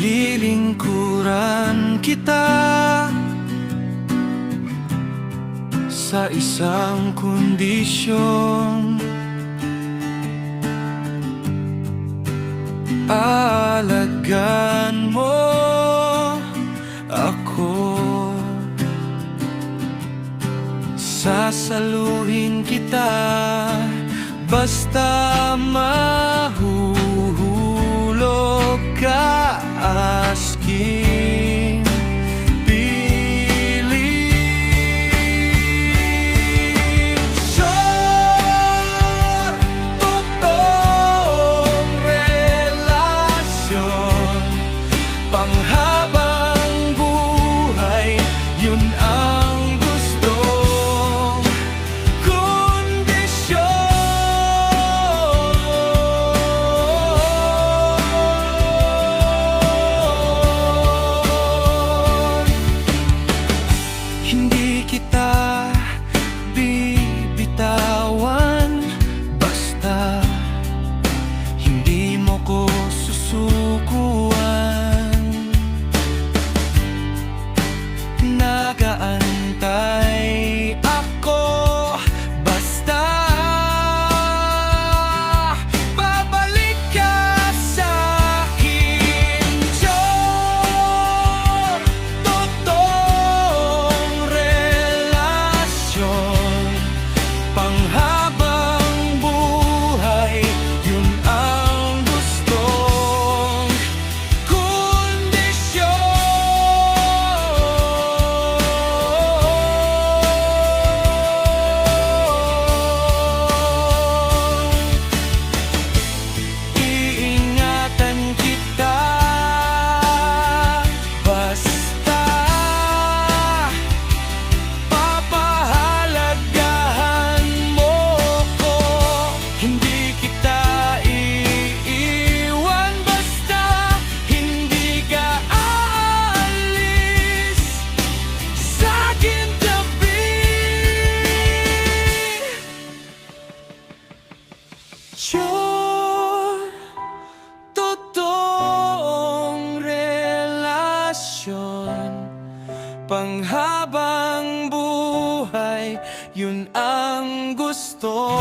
Lilingkuran kita sa isang kondisyon. Aalagaan mo ako, sasaluhin kita basta mahuhulog ka. Asking piling sure, totoong relasyon, panghabang buhay, yun ang gustong kondisyon. Hindi kita bibitawan basta hindi mo ko susukuan. Nagaantay ako basta babalik ka sa'kin. Sure, totoong relasyon, panghabang buhay, yun ang gustong kondisyon. Iingatan kita basta papahalagahan mo ko. Hindi kita iiwan basta hindi ka aalis sa'kin tabi. Sure, totoong relasyon, panghabang buhay, yun ang gusto.